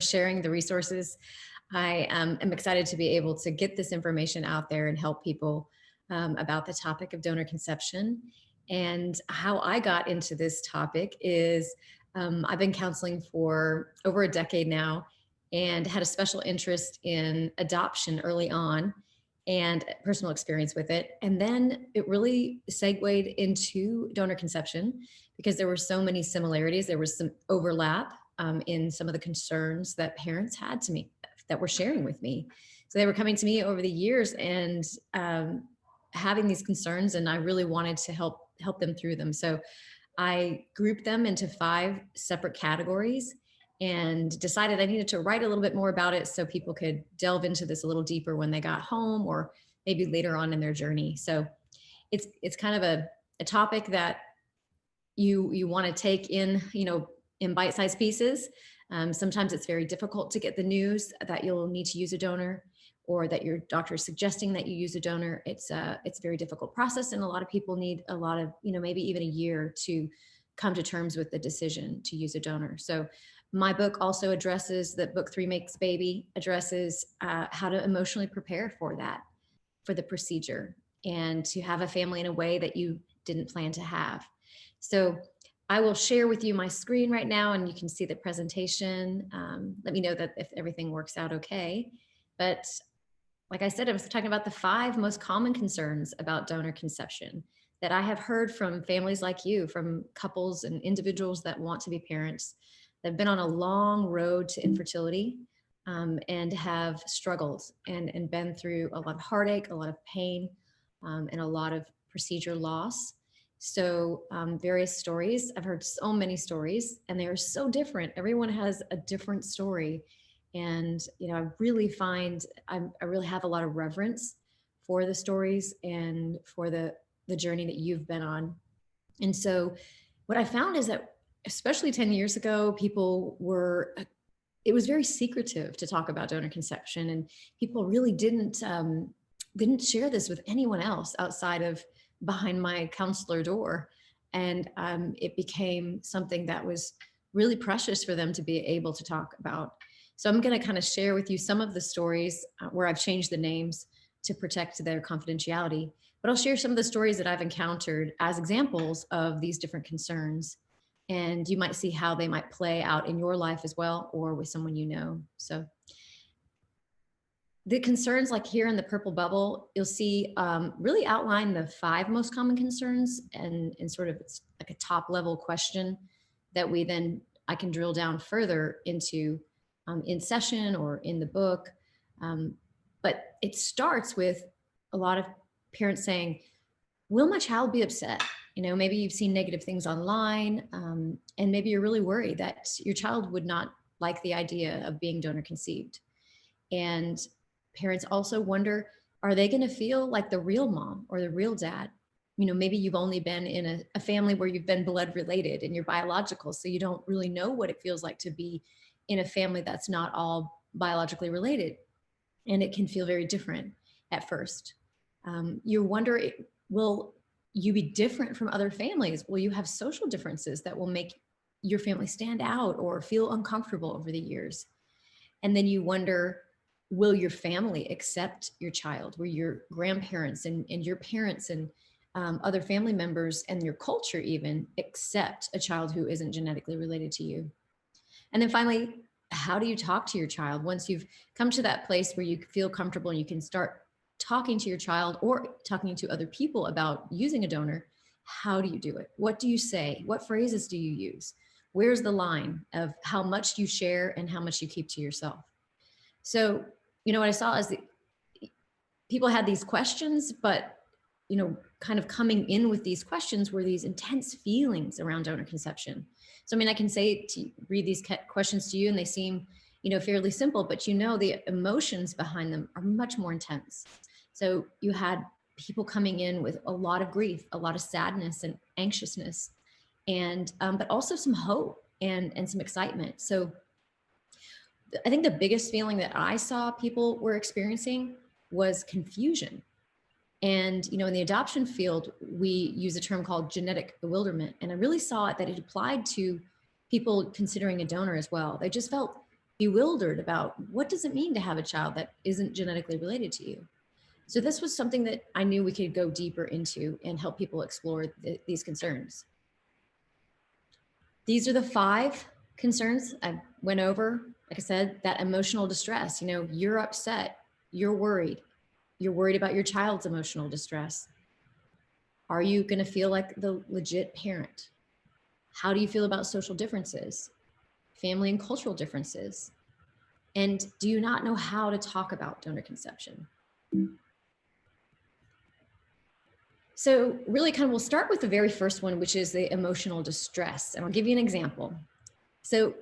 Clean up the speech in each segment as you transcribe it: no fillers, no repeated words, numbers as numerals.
sharing the resources. I am excited to be able to get this information out there and help people about the topic of donor conception. And how I got into this topic is I've been counseling for over a decade now and had a special interest in adoption early on and personal experience with it. And then it really segued into donor conception because there were so many similarities. There was some overlap in some of the concerns that parents had to me that were sharing with me. So they were coming to me over the years and having these concerns, and I really wanted to help them through them. So I grouped them into 5 separate categories and decided I needed to write a little bit more about it so people could delve into this a little deeper when they got home or maybe later on in their journey. So it's kind of a topic that you want to take in, in bite-sized pieces. Sometimes it's very difficult to get the news that you'll need to use a donor or that your doctor is suggesting that you use a donor. It's a very difficult process, and a lot of people need a lot of, maybe even a year to come to terms with the decision to use a donor. So my book also addresses that. Book 3 Makes Baby addresses how to emotionally prepare for that, for the procedure, and to have a family in a way that you didn't plan to have. So I will share with you my screen right now and you can see the presentation. Let me know that if everything works out okay. But like I said, I was talking about the 5 most common concerns about donor conception that I have heard from families like you, from couples and individuals that want to be parents, that have been on a long road to infertility and have struggled and been through a lot of heartache, a lot of pain, and a lot of procedure loss. So various stories, I've heard so many stories and they are so different. Everyone has a different story. And, I really find, I really have a lot of reverence for the stories and for the journey that you've been on. And so what I found is that, especially 10 years ago, it was very secretive to talk about donor conception, and people really didn't share this with anyone else outside of behind my counselor door. And it became something that was really precious for them to be able to talk about. So I'm going to kind of share with you some of the stories where I've changed the names to protect their confidentiality, but I'll share some of the stories that I've encountered as examples of these different concerns. And you might see how they might play out in your life as well, or with someone you know. So the concerns, like here in the purple bubble, you'll see really outline the 5 most common concerns, and sort of it's like a top level question that I can drill down further into in session or in the book. But it starts with a lot of parents saying, will my child be upset? Maybe you've seen negative things online, and maybe you're really worried that your child would not like the idea of being donor conceived. And parents also wonder, are they going to feel like the real mom or the real dad? Maybe you've only been in a family where you've been blood related and you're biological, so you don't really know what it feels like to be in a family that's not all biologically related. And it can feel very different at first. You wonder, will you be different from other families? Will you have social differences that will make your family stand out or feel uncomfortable over the years? And then you wonder, will your family accept your child? Will your grandparents and your parents and other family members and your culture even accept a child who isn't genetically related to you? And then finally, how do you talk to your child once you've come to that place where you feel comfortable and you can start talking to your child or talking to other people about using a donor? How do you do it? What do you say? What phrases do you use? Where's the line of how much you share and how much you keep to yourself? So, what I saw is that people had these questions, but, kind of coming in with these questions were these intense feelings around donor conception. So, I can read these questions to you and they seem, fairly simple, but the emotions behind them are much more intense. So you had people coming in with a lot of grief, a lot of sadness and anxiousness, and but also some hope and some excitement. So I think the biggest feeling that I saw people were experiencing was confusion. And, in the adoption field, we use a term called genetic bewilderment. And I really saw it that it applied to people considering a donor as well. They just felt bewildered about what does it mean to have a child that isn't genetically related to you. So this was something that I knew we could go deeper into and help people explore these concerns. These are the 5 concerns I went over. Like I said, that emotional distress, you're upset, you're worried about your child's emotional distress. Are you going to feel like the legit parent? How do you feel about social differences, family and cultural differences? And do you not know how to talk about donor conception? So really we'll start with the very first one, which is the emotional distress. And I'll give you an example. So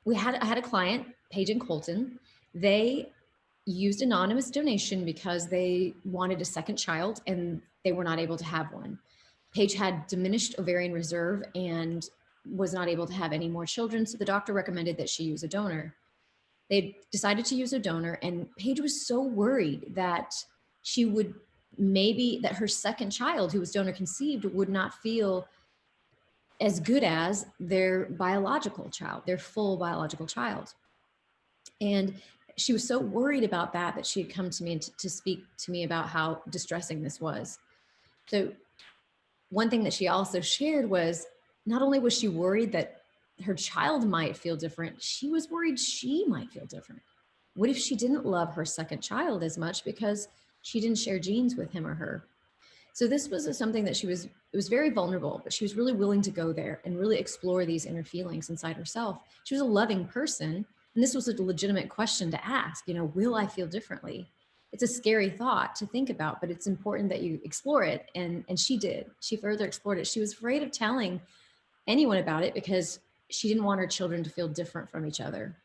I had a client, Paige and Colton. They used anonymous donation because they wanted a second child and they were not able to have one. Paige had diminished ovarian reserve and was not able to have any more children. So the doctor recommended that she use a donor. They decided to use a donor, and Paige was so worried that that her second child, who was donor conceived, would not feel as good as their biological child, their full biological child. And she was so worried about that she had come to me to speak to me about how distressing this was. So one thing that she also shared was not only was she worried that her child might feel different, she was worried she might feel different. What if she didn't love her second child as much because she didn't share genes with him or her? So this was something that it was very vulnerable, but she was really willing to go there and really explore these inner feelings inside herself. She was a loving person. And this was a legitimate question to ask, will I feel differently? It's a scary thought to think about, but it's important that you explore it. And she did. She further explored it. She was afraid of telling anyone about it because she didn't want her children to feel different from each other.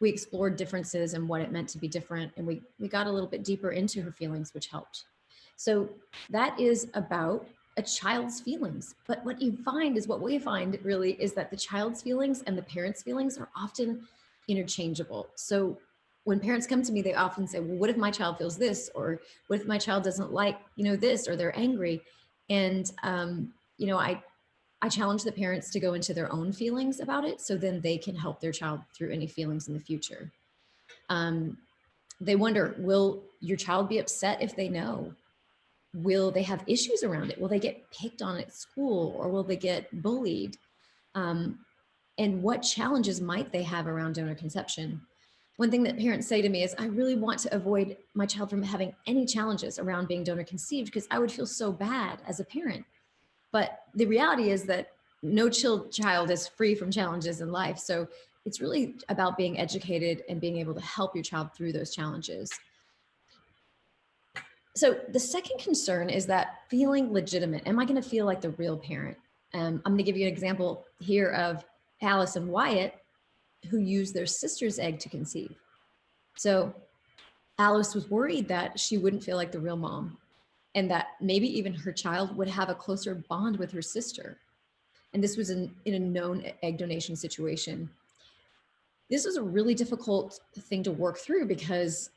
We explored differences and what it meant to be different. And we got a little bit deeper into her feelings, which helped. So that is about a child's feelings. But what we find really is that the child's feelings and the parents' feelings are often interchangeable. So when parents come to me, they often say, well, what if my child feels this? Or what if my child doesn't like, this, or they're angry? And, I challenge the parents to go into their own feelings about it, so then they can help their child through any feelings in the future. They wonder, will your child be upset if they know? Will they have issues around it? Will they get picked on at school, or will they get bullied? And what challenges might they have around donor conception? One thing that parents say to me is, I really want to avoid my child from having any challenges around being donor conceived because I would feel so bad as a parent. But the reality is that no child is free from challenges in life. So it's really about being educated and being able to help your child through those challenges. So the second concern is that feeling legitimate. Am I going to feel like the real parent? I'm going to give you an example here of Alice and Wyatt, who used their sister's egg to conceive. So Alice was worried that she wouldn't feel like the real mom, and that maybe even her child would have a closer bond with her sister. And this was in a known egg donation situation. This was a really difficult thing to work through because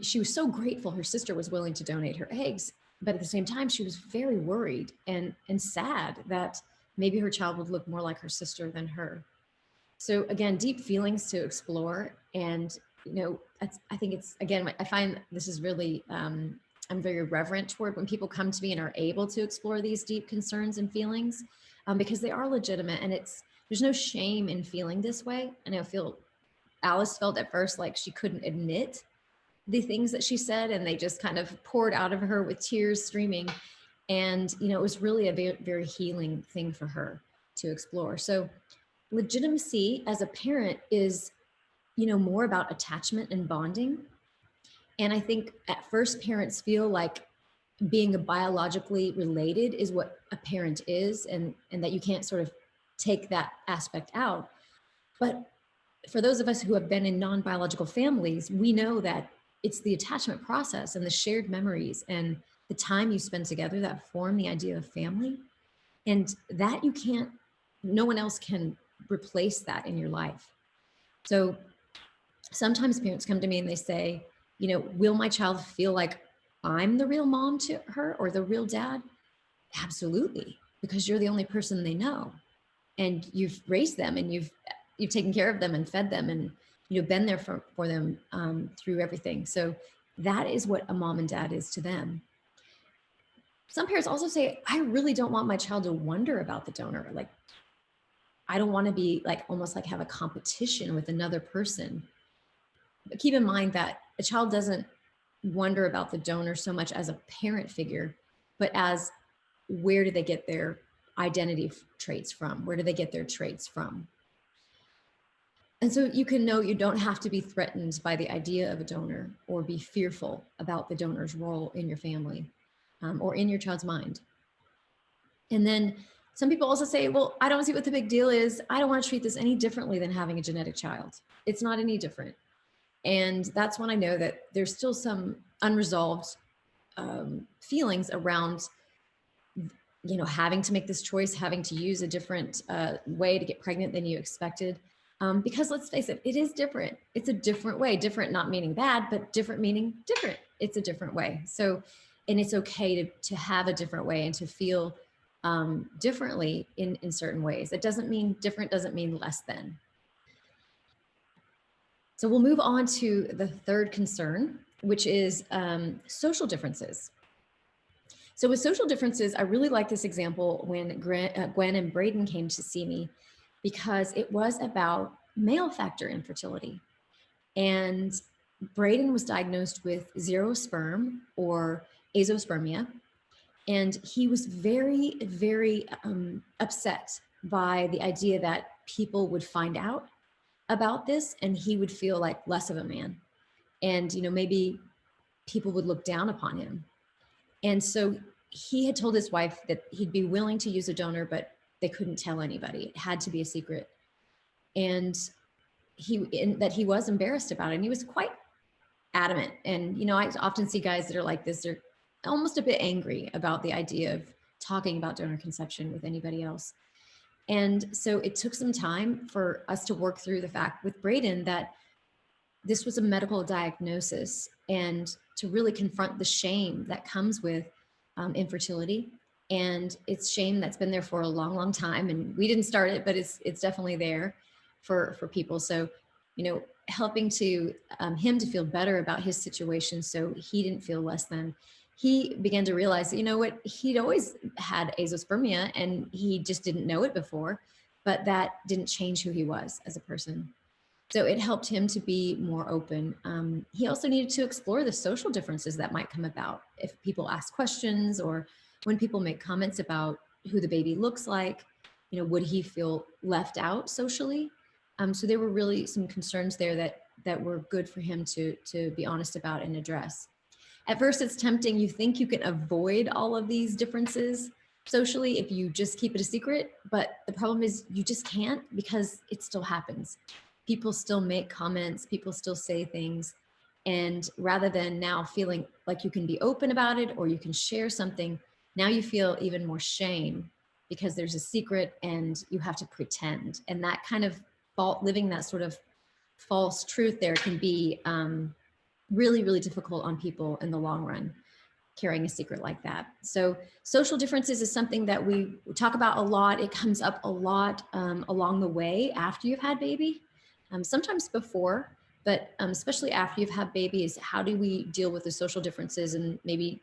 she was so grateful her sister was willing to donate her eggs. But at the same time, she was very worried and sad that maybe her child would look more like her sister than her. So again, deep feelings to explore. And, I think it's, again, I find this is really, I'm very reverent toward when people come to me and are able to explore these deep concerns and feelings, because they are legitimate, and there's no shame in feeling this way. And Alice felt at first like she couldn't admit the things that she said, and they just kind of poured out of her with tears streaming. And, it was really a very, very healing thing for her to explore. So legitimacy as a parent is, more about attachment and bonding. And I think at first parents feel like being biologically related is what a parent is, and that you can't sort of take that aspect out. But for those of us who have been in non-biological families, we know that it's the attachment process and the shared memories and the time you spend together that form the idea of family. And that no one else can replace that in your life. So sometimes parents come to me and they say, will my child feel like I'm the real mom to her or the real dad? Absolutely, because you're the only person they know. And you've raised them, and you've taken care of them and fed them. And been there for them through everything. So that is what a mom and dad is to them. Some parents also say, I really don't want my child to wonder about the donor. Like, I don't want to be like almost like have a competition with another person. But keep in mind that a child doesn't wonder about the donor so much as a parent figure, but as where do they get their identity traits from? Where do they get their traits from? And so you can know you don't have to be threatened by the idea of a donor or be fearful about the donor's role in your family or in your child's mind. And then some people also say, well, I don't see what the big deal is. I don't want to treat this any differently than having a genetic child. It's not any different. And that's when I know that there's still some unresolved feelings around, having to make this choice, having to use a different way to get pregnant than you expected. Because let's face it, it is different. It's a different way. Different, not meaning bad, but different meaning different. It's a different way. So, and it's okay to have a different way and to feel differently in certain ways. It doesn't mean different, doesn't mean less than. So we'll move on to the third concern, which is social differences. So with social differences, I really like this example when Gwen and Braden came to see me, because it was about male factor infertility. And Braden was diagnosed with zero sperm or azoospermia. And he was very, very upset by the idea that people would find out about this and he would feel like less of a man. And, maybe people would look down upon him. And so he had told his wife that he'd be willing to use a donor, but they couldn't tell anybody. It had to be a secret. And that he was embarrassed about it. And he was quite adamant. And, I often see guys that are like this. They're almost a bit angry about the idea of talking about donor conception with anybody else. And so it took some time for us to work through the fact with Braden that this was a medical diagnosis, and to really confront the shame that comes with infertility. And it's shame that's been there for a long, long time. And we didn't start it, but it's definitely there for people. So, helping to him to feel better about his situation so he didn't feel less than. He began to realize that, he'd always had azoospermia and he just didn't know it before, but that didn't change who he was as a person. So it helped him to be more open. He also needed to explore the social differences that might come about if people ask questions or when people make comments about who the baby looks like. Would he feel left out socially? So there were really some concerns there that were good for him to be honest about and address. At first, it's tempting. You think you can avoid all of these differences socially if you just keep it a secret, but the problem is you just can't, because it still happens. People still make comments, people still say things. And rather than now feeling like you can be open about it or you can share something, now you feel even more shame because there's a secret and you have to pretend. And that kind of living that sort of false truth there can be really, really difficult on people in the long run, carrying a secret like that. So social differences is something that we talk about a lot. It comes up a lot along the way after you've had baby. Sometimes before, but especially after you've had babies, how do we deal with the social differences and maybe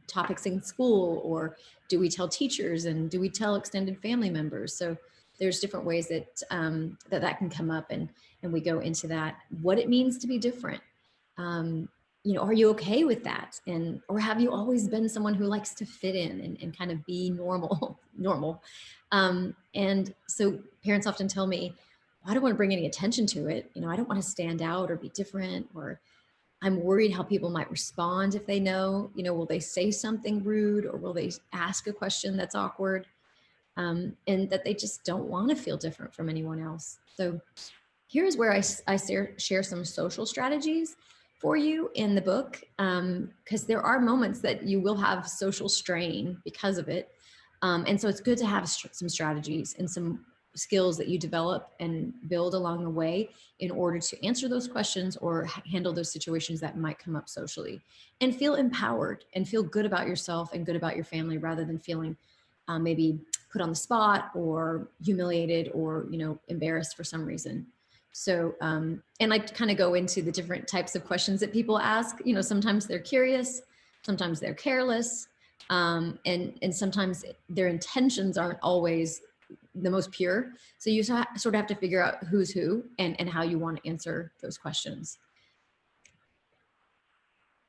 topics in school, or do we tell teachers and do we tell extended family members? So there's different ways that that can come up, and we go into that, what it means to be different. Are you okay with that? Or have you always been someone who likes to fit in and kind of be normal? And so parents often tell me, I don't want to bring any attention to it. I don't want to stand out or be different, or I'm worried how people might respond if they know, will they say something rude, or will they ask a question that's awkward? And that they just don't want to feel different from anyone else. So here's where I share some social strategies for you in the book, because there are moments that you will have social strain because of it. And so it's good to have some strategies and some skills that you develop and build along the way in order to answer those questions or handle those situations that might come up socially, and feel empowered and feel good about yourself and good about your family, rather than feeling maybe put on the spot or humiliated or, embarrassed for some reason. So, and I kind of go into the different types of questions that people ask. Sometimes they're curious, sometimes they're careless, and sometimes their intentions aren't always the most pure. So you sort of have to figure out who's who and how you want to answer those questions.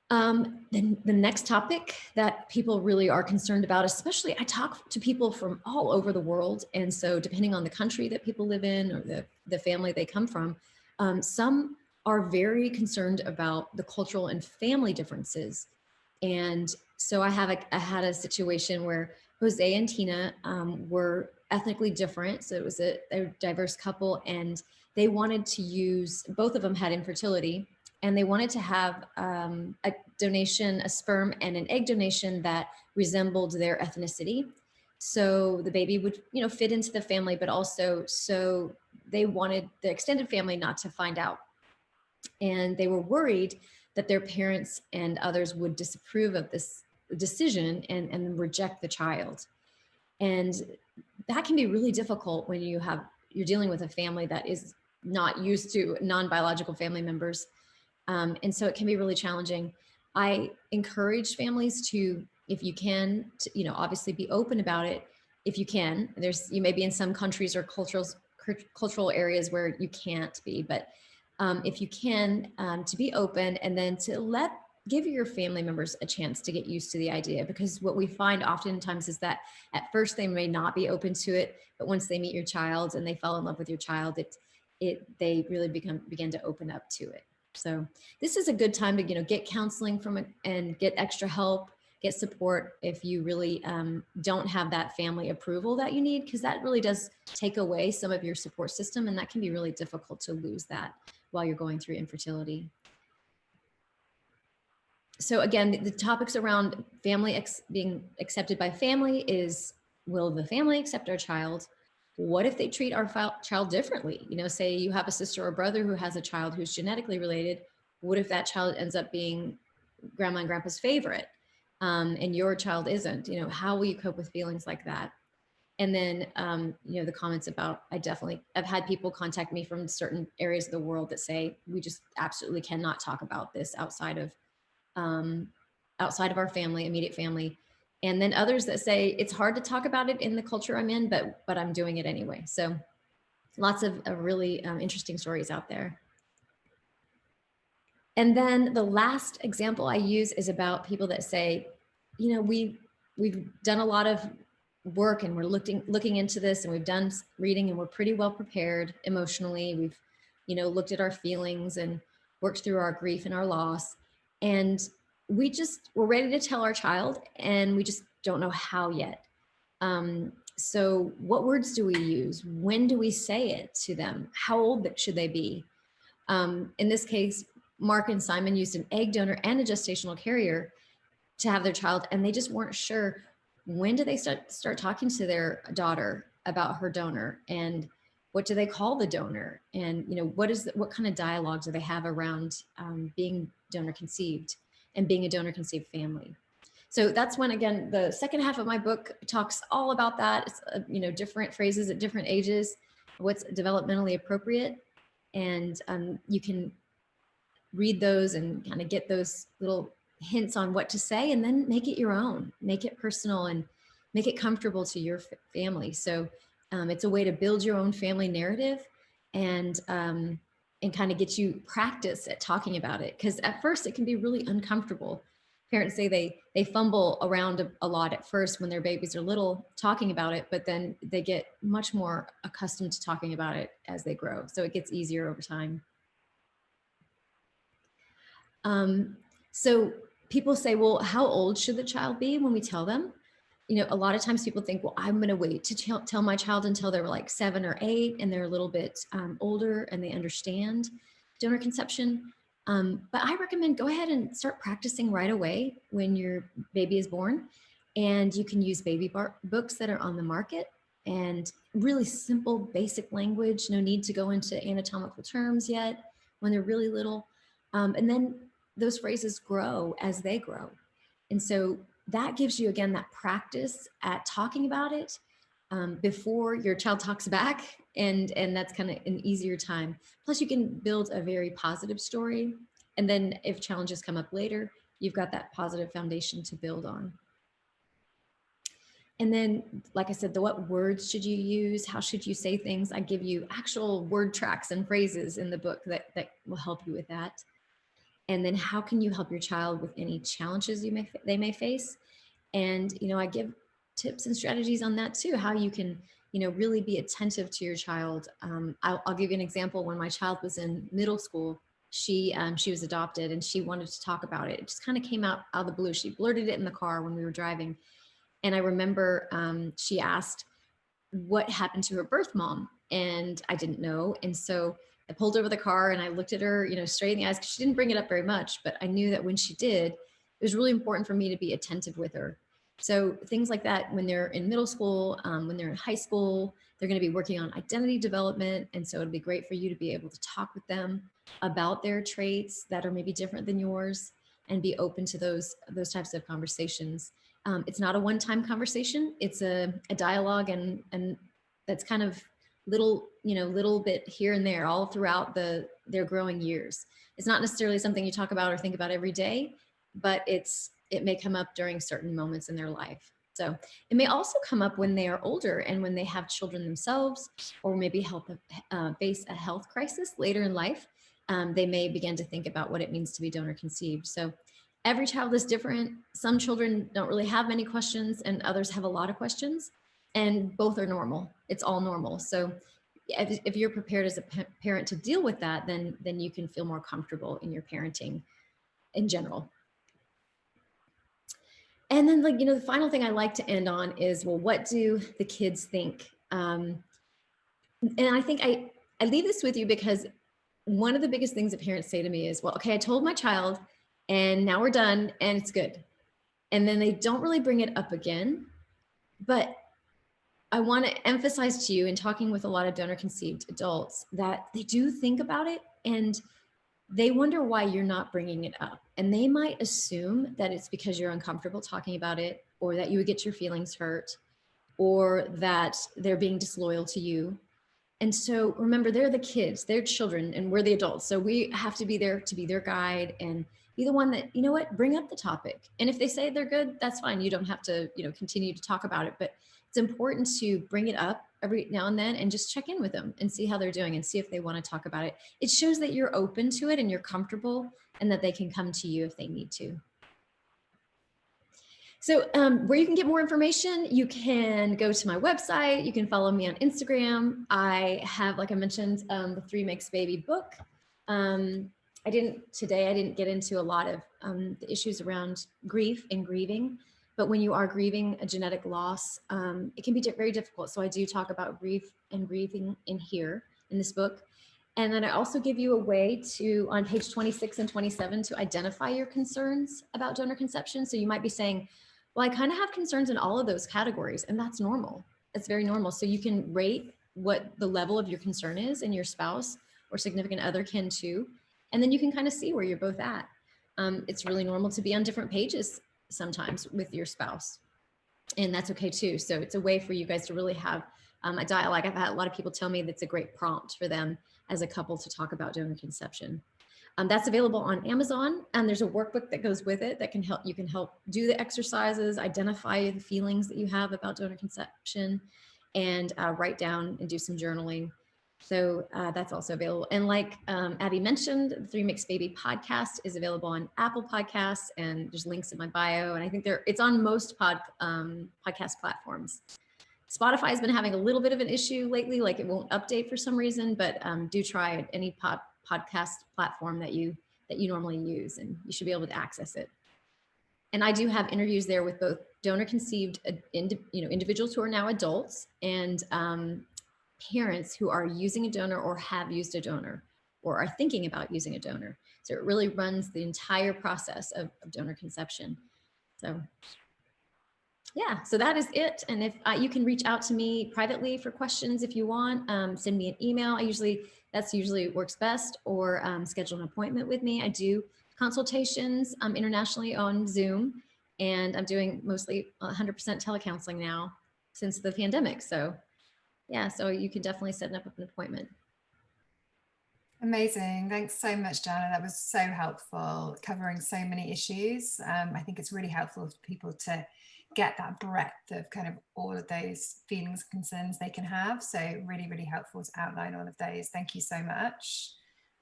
Then the next topic that people really are concerned about, especially I talk to people from all over the world. And so depending on the country that people live in or the family they come from, some are very concerned about the cultural and family differences. And so I had a situation where Jose and Tina were ethnically different. So it was a diverse couple, and they wanted to use, both of them had infertility, and they wanted to have a donation, a sperm and an egg donation that resembled their ethnicity. So the baby would, fit into the family, but also so they wanted the extended family not to find out. And they were worried that their parents and others would disapprove of this decision and reject the child. And that can be really difficult when you're dealing with a family that is not used to non-biological family members. And so it can be really challenging. I encourage families to, if you can, obviously be open about it. If you can, you may be in some countries or cultural areas where you can't be, but if you can, to be open, and then to give your family members a chance to get used to the idea. Because what we find oftentimes is that at first they may not be open to it, but once they meet your child and they fall in love with your child, they really begin to open up to it. So this is a good time to, get counseling from it and get extra help, get support if you really don't have that family approval that you need, because that really does take away some of your support system, and that can be really difficult to lose that while you're going through infertility. So again, the topics around family being accepted by family is, will the family accept our child? What if they treat our child differently? Say you have a sister or brother who has a child who's genetically related. What if that child ends up being grandma and grandpa's favorite, and your child isn't? How will you cope with feelings like that? And then, the comments about, I've had people contact me from certain areas of the world that say, we just absolutely cannot talk about this outside of our family, immediate family. And then others that say it's hard to talk about it in the culture I'm in, but I'm doing it anyway. So lots of really interesting stories out there. And then the last example I use is about people that say, we've done a lot of work and we're looking into this, and we've done reading, and we're pretty well prepared emotionally. We've, looked at our feelings and worked through our grief and our loss. And we're ready to tell our child, and we just don't know how yet. So what words do we use? When do we say it to them? How old should they be? In this case, Mark and Simon used an egg donor and a gestational carrier to have their child, and they just weren't sure, when do they start talking to their daughter about her donor, and what do they call the donor, and what kind of dialogue do they have around being donor conceived and being a donor conceived family. So that's when, again, the second half of my book talks all about that. It's different phrases at different ages, what's developmentally appropriate, and you can read those and kind of get those little hints on what to say, and then make it your own, make it personal, and make it comfortable to your family. So it's a way to build your own family narrative, and kind of get you practice at talking about it. Because at first it can be really uncomfortable. Parents say they fumble around a lot at first when their babies are little talking about it, but then they get much more accustomed to talking about it as they grow. So it gets easier over time. So people say, well, how old should the child be when we tell them? A lot of times people think, well, I'm going to wait to tell my child until they're like 7 or 8 and they're a little bit older and they understand donor conception. But I recommend go ahead and start practicing right away when your baby is born. And you can use baby books that are on the market, and really simple, basic language. No need to go into anatomical terms yet when they're really little. And then those phrases grow as they grow. And so that gives you, again, that practice at talking about it. before your child talks back, and that's kind of an easier time. Plus, you can build a very positive story, and then if challenges come up later, you've got that positive foundation to build on. And then, like I said, what words should you use? How should you say things? I give you actual word tracks and phrases in the book that will help you with that. And then how can you help your child with any challenges they may face? And, I give tips and strategies on that too, how you can, really be attentive to your child. I'll give you an example. When my child was in middle school, she was adopted and she wanted to talk about it. It just kind of came out of the blue. She blurted it in the car when we were driving. And I remember she asked what happened to her birth mom, and I didn't know. And so I pulled over the car and I looked at her, straight in the eyes, because she didn't bring it up very much, but I knew that when she did, it was really important for me to be attentive with her. So things like that, when they're in middle school, when they're in high school, they're going to be working on identity development. And so it'd be great for you to be able to talk with them about their traits that are maybe different than yours, and be open to those types of conversations. It's not a one-time conversation. It's a dialogue, and that's kind of little bit here and there all throughout their growing years. It's not necessarily something you talk about or think about every day, but it may come up during certain moments in their life. So it may also come up when they are older and when they have children themselves, or maybe face a health crisis later in life. They may begin to think about what it means to be donor conceived. So every child is different. Some children don't really have many questions and others have a lot of questions, and both are normal. It's all normal. So if you're prepared as a parent to deal with that, then you can feel more comfortable in your parenting in general. And then, the final thing I like to end on is, well, what do the kids think? And I think I leave this with you because one of the biggest things that parents say to me is, well, okay, I told my child and now we're done and it's good. And then they don't really bring it up again. But I want to emphasize to you, in talking with a lot of donor conceived adults, that they do think about it and they wonder why you're not bringing it up. And they might assume that it's because you're uncomfortable talking about it, or that you would get your feelings hurt, or that they're being disloyal to you. And so remember, they're the kids, they're children, and we're the adults. So we have to be there to be their guide and be the one that, bring up the topic. And if they say they're good, that's fine. You don't have to, continue to talk about it. But it's important to bring it up every now and then and just check in with them and see how they're doing and see if they want to talk about it. It shows that you're open to it and you're comfortable, and that they can come to you if they need to. So where you can get more information, you can go to my website. You can follow me on Instagram. I have, like I mentioned, the 3 Makes Baby book. I didn't get into a lot of the issues around grief and grieving, but when you are grieving a genetic loss, it can be very difficult. So I do talk about grief and grieving in this book. And then I also give you a way to, on page 26 and 27, to identify your concerns about donor conception. So you might be saying, well, I kind of have concerns in all of those categories, and that's normal. It's very normal. So you can rate what the level of your concern is, and your spouse or significant other can too. And then you can kind of see where you're both at. It's really normal to be on different pages sometimes with your spouse, and that's okay too. So it's a way for you guys to really have a dialogue. I've had a lot of people tell me that's a great prompt for them as a couple to talk about donor conception. That's available on Amazon, and there's a workbook that goes with it that can help do the exercises, identify the feelings that you have about donor conception, and write down and do some journaling. So that's also available. And like Abby mentioned, the 3 Makes Baby podcast is available on Apple Podcasts, and there's links in my bio. And I think it's on most podcast platforms. Spotify has been having a little bit of an issue lately, like it won't update for some reason, but do try it, any podcast platform that you normally use, and you should be able to access it. And I do have interviews there with both donor conceived individuals who are now adults, and parents who are using a donor or have used a donor or are thinking about using a donor. So it really runs the entire process of donor conception. So yeah, so that is it. And if you can reach out to me privately for questions if you want, send me an email. That's usually works best, or schedule an appointment with me. I do consultations internationally on Zoom, and I'm doing mostly 100% telecounseling now. since the pandemic. So yeah, so you can definitely set up an appointment. Amazing. Thanks so much, Jana. That was so helpful, covering so many issues. I think it's really helpful for people to get that breadth of kind of all of those feelings and concerns they can have. So really, really helpful to outline all of those. Thank you so much.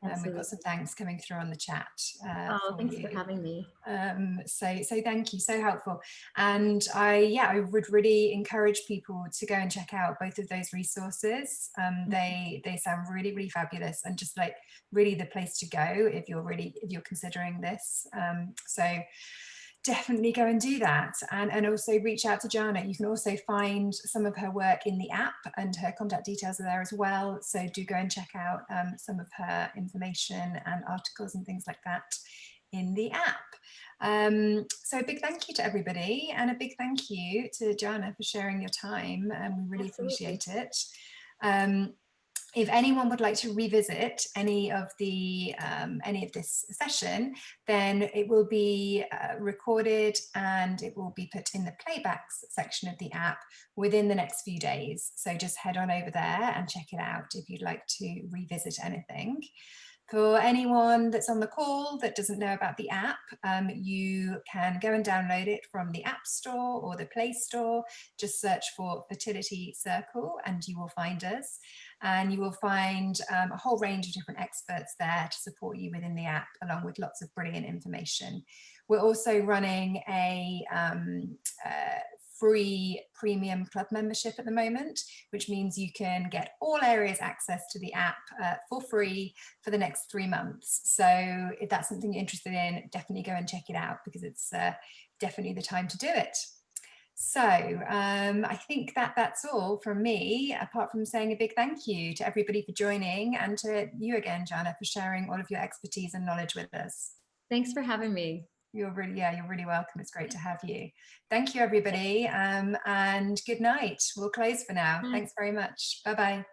We've got Absolutely. some thanks coming through on the chat Oh, for thanks for you. having me. So thank you, so helpful. And I would really encourage people to go and check out both of those resources. They sound really, really fabulous, and just like really the place to go if you're considering this. So definitely go and do that, and also reach out to Jana. You can also find some of her work in the app, and her contact details are there as well, so do go and check out some of her information and articles and things like that in the app. So a big thank you to everybody, and a big thank you to Jana for sharing your time, and we really Absolutely. appreciate it. If anyone would like to revisit any of this session, then it will be recorded, and it will be put in the playbacks section of the app within the next few days. So just head on over there and check it out if you'd like to revisit anything. For anyone that's on the call that doesn't know about the app, you can go and download it from the App Store or the Play Store. Just search for Fertility Circle and you will find us. And you will find a whole range of different experts there to support you within the app, along with lots of brilliant information. We're also running a free premium club membership at the moment, which means you can get all areas access to the app for free for the next 3 months. So if that's something you're interested in, definitely go and check it out, because it's definitely the time to do it. So I think that's all from me, apart from saying a big thank you to everybody for joining, and to you again, Jana, for sharing all of your expertise and knowledge with us. Thanks for having me. You're really welcome. It's great to have you. Thank you, everybody, and good night. We'll close for now. Bye. Thanks very much. Bye-bye.